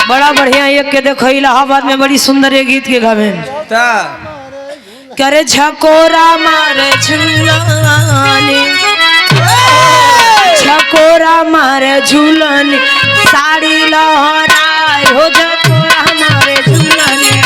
बड़ा बढ़िया एक के देखो इलाहाबाद में बड़ी सुंदर एक गीत के गावे करे झकोरा मारे झूलानी झकोरा मारे झूलानी साड़ी लहराए हो झकोरा मारे झूलानी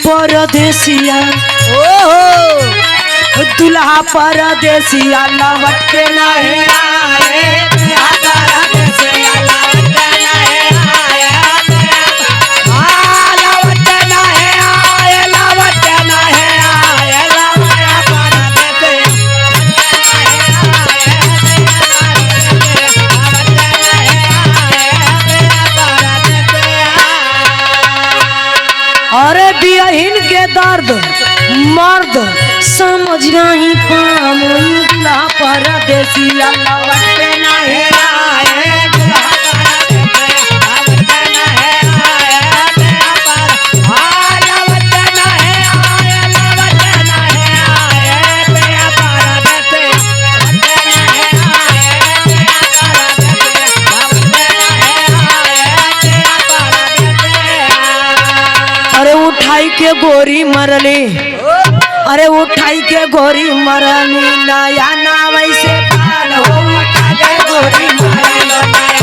परदेसिया दुल्हा परदेसिया लौट के नहीं आए परदेसिया लौट के नहीं आए लौट के नहीं आए लौट के नहीं आए अरे बियहिन के दर्द मर्द समझ नहीं पाम दुल्हा परदेसिया लौट के नहीं आए उठाई के गोरी मरली अरे उठाई के गोरी मरली नया नाम ऐसे पाल हो उठा के गोरी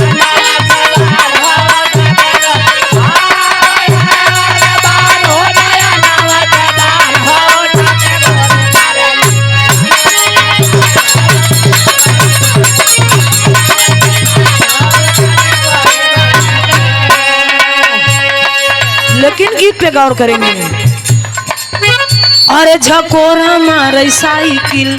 लेकिन गीत पे गौर करेंगे अरे झकोरा मारे साइकिल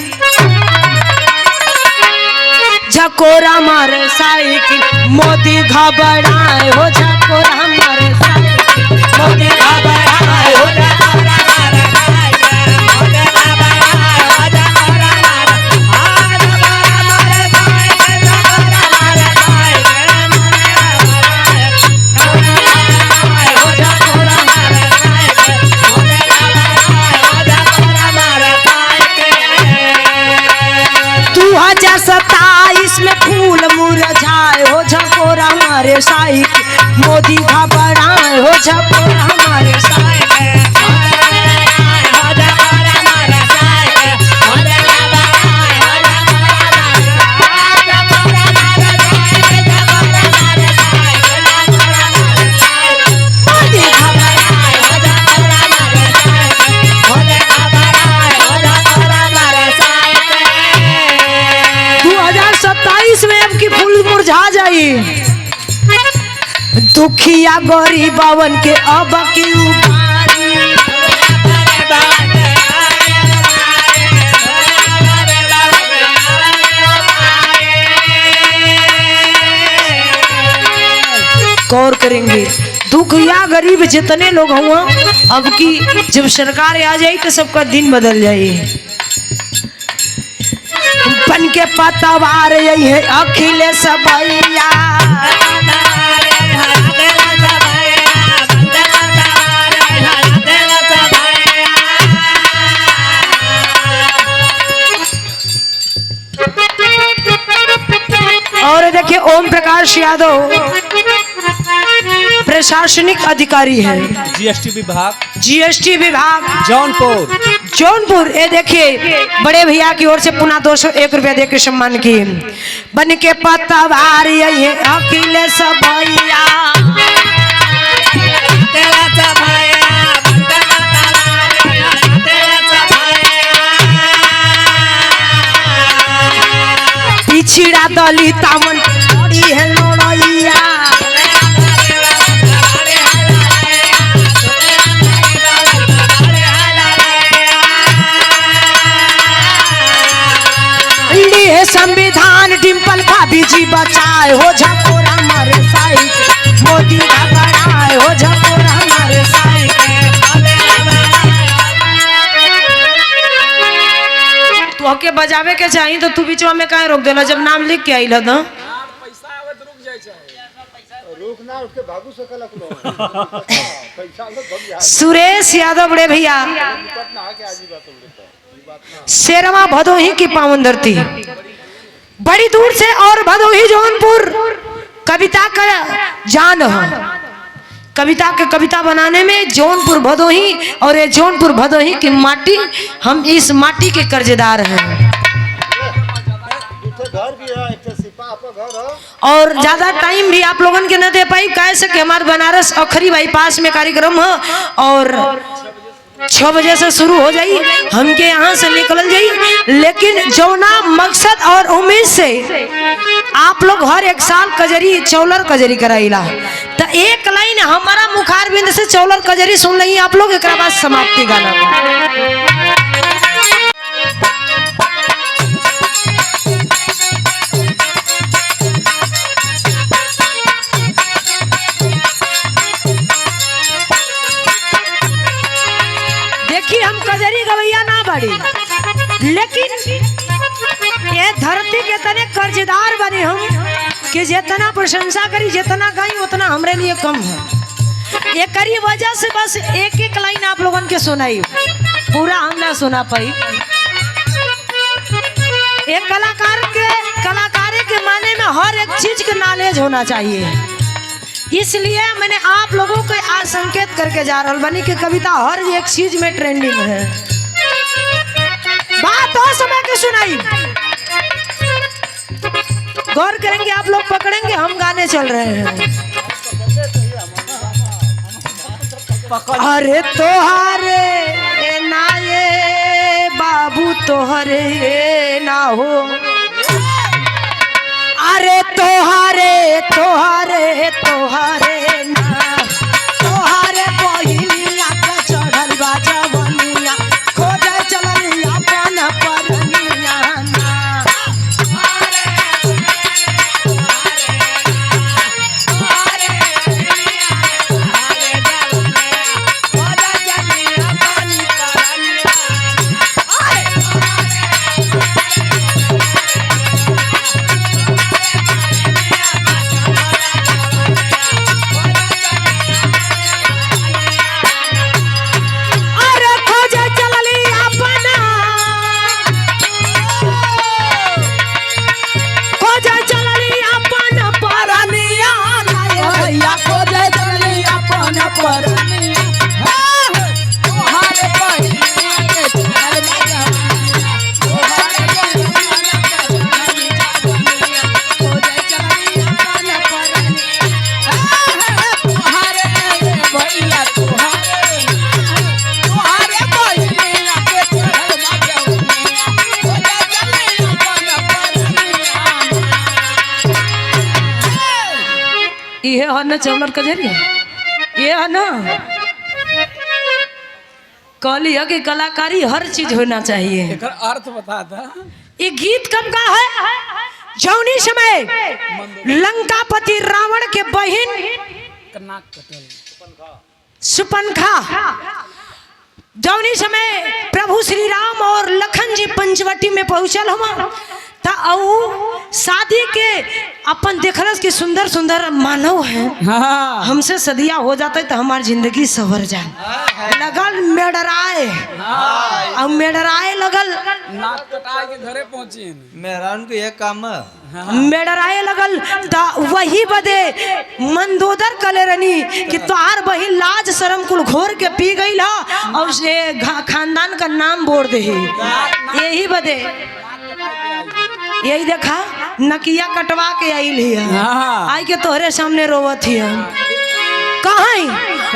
झकोरा मारे साइकिल मोदी घबराए हो झकोरा मारे साइकिल मोदी घबराए हो में फूल मुरझाए हो झकोरा हमारे साइकिल मोदी घबराए हो झकोरा हमारे साइकिल मुरझा जाई दुखिया गरीबवन के अब की गौर करेंगे दुखिया गरीब जितने लोग हुआ अब की जब सरकार आ जाए तो सबका दिन बदल जाए बन के पतवार यही है अखिलेश भैया और देखिए ओम प्रकाश यादव प्रशासनिक अधिकारी है जीएसटी विभाग जौनपुर ये देखिए बड़े भैया की ओर से पुनः 201 रुपया दे के सम्मान की बन के पतवार यही अखिलेश भैया पिछड़ा दलित है लड़ैया संविधान डिम्पल भाभी जी बचाए हो झकोरा हमारे साइड मोदी घबराए हो झकोरा हमारे साइड तो के बजावे के चाहिए तो तू बीचवा में काहे रोक देला जब नाम लिख के आइल था पैसा आवे तो रुक जाए चाहे रुक ना उसके भागू सकल पैसा भग जा। सुरेश यादव बड़े भैया शेरवा भदोही की पावन धरती बड़ी दूर से और भदोही जौनपुर कविता का जान है। कविता के कविता बनाने में जौनपुर भदोही और ये जौनपुर भदोही की माटी हम इस माटी के कर्जदार हैं। और ज्यादा टाइम भी आप लोगों के न दे पाई कैसे कि हमारे बनारस अखरी बाईपास में कार्यक्रम है और 6 बजे से शुरू हो जाई हमके यहाँ से निकल जाई। लेकिन जौना मकसद और उम्मीद से आप लोग हर एक साल कजरी चौलर कजरी कराइला तो एक लाइन हमारा मुखार बिंद से चौलर कजरी सुन ली आप लोग एक बाद समाप्ति गाना। देखिए हम कजरी गवैया ना बड़ी लेकिन ये धरती के तने कर्जदार बने हम कि जितना प्रशंसा करी जितना गाई उतना हमरे लिए कम है। ये करी वजह से बस एक एक लाइन आप लोगों के सुनाई पूरा हम ना सुना पाई। एक कलाकार के माने में हर एक चीज का नॉलेज होना चाहिए। इसलिए मैंने आप लोगों को आज संकेत करके जा रहा बनी कि कविता हर एक चीज में ट्रेंडिंग है। बात और समय की सुनाई गौर करेंगे आप लोग पकड़ेंगे हम गाने चल रहे हैं। अरे तोहारे ना ये बाबू तोहरे ना हो अरे तोहारे तोहारे तोहारे ना तोहारे बहिनिया का चढ़ल बा जवनिया खोजे चलल अपन परनिया ना ये है ना चौलर कजरी ये है ना कहली है कि कलाकारी हर चीज होना चाहिए। अर्थ बता था ये गीत कब का है जौनी समय लंकापति रावण के बहन सुपनखा जौनी समय प्रभु श्री राम और लखन जी पंचवटी में पहुंचल हम शादी के अपन देखलस कि सुंदर सुंदर मानव है हाँ। हमसे सदिया हो जाता है तो हमारी जिंदगी सवर जाए लगल मेडराए और मेडराए लगल नाक कटाए के घरे पहुंची मेहरान को यह काम मेडराए लगल तो वही बदे मंदोदर कले रनी कि तोहार बहिन लाज शर्म कुल घोर के पी गई ला और से खानदान का नाम बोल दे यही बदे यही देखा नकिया कटवा के आइल आई के तोहरे सामने रोवत ही कहीं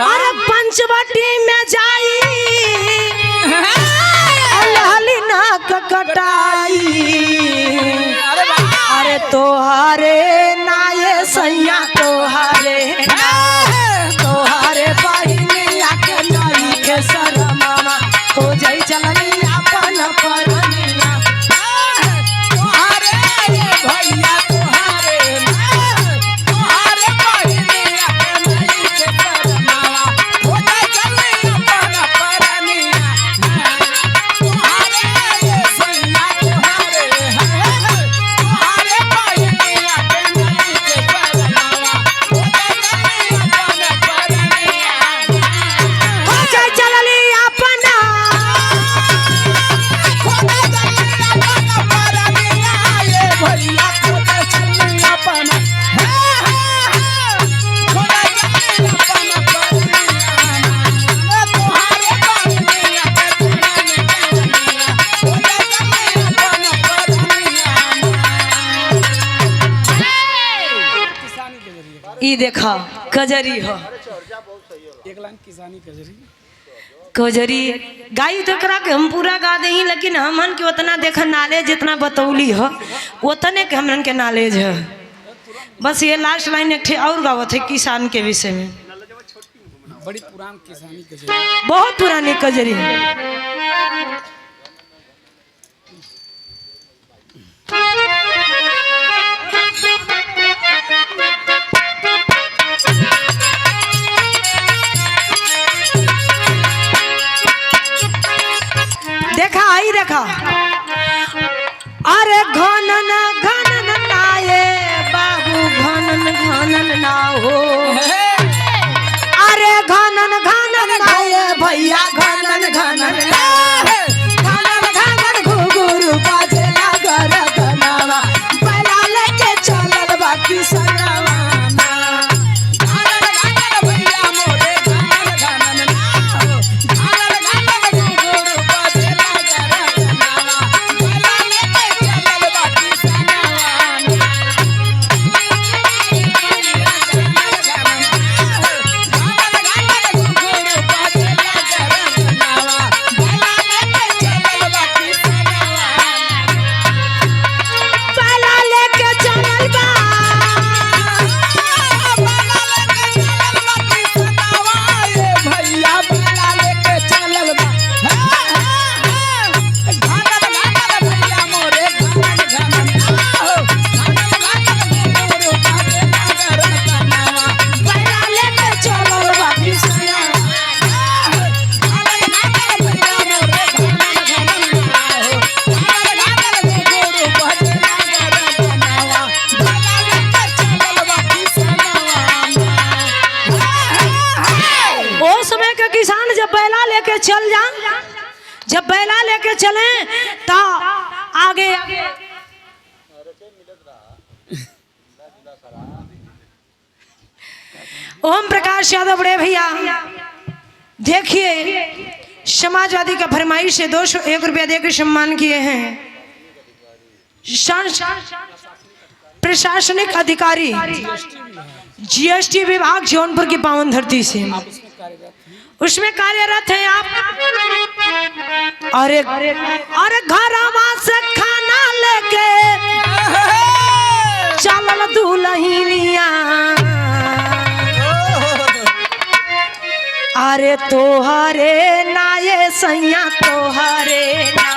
अरे पंचवटी में जाई लहली नाक कटाई अरे तोहारे नाये सैया तोहारे तोहारे बहिनिया के नई के शरमामा हो जाई चलनी अपन परनिया ई देखा कजरी हो, एक लाइन किसानी कजरी कजरी गाई तो करा के हम पूरा गा दही, लेकिन हमन के उतना देखा नॉलेज जितना बतौली हो उतने के हमन के नॉलेज है। बस ये लास्ट लाइन एक ठे और गावत है किसान के विषय में, बड़ी पुरान किसानी कजरी। बहुत पुरानी कजरी। देखा आई देखा, अरे घनन घनन नाये बाबू घनन घनन ना हो, अरे घनन घनन नाये भैया घनन घनन ना हो, घनन घनन घुघुरु बाजेला गर गनावा, बैला लेके चलल बाकी सनवा ना, घनन घनन भैया मोरे घनन घनन ना हो, घनन घनन घुघुरु बाजेला गर गनावा, बैला लेके चलल बाकी सनवा ना। किसान जब बैला लेके चल जा, जब बैला लेके चले तो आगे आगे ओम प्रकाश यादव बड़े भैया देखिए समाजवादी का फरमाइश से 201 रुपया देकर सम्मान किए हैं। प्रशासनिक अधिकारी जीएसटी विभाग जौनपुर की पावन धरती से उसमें कार्यरत हैं आप। अरे अरे घरवा से खाना लेके चलल दुल्हनिया, अरे तोहरे ना ये सैया तोहरे ना,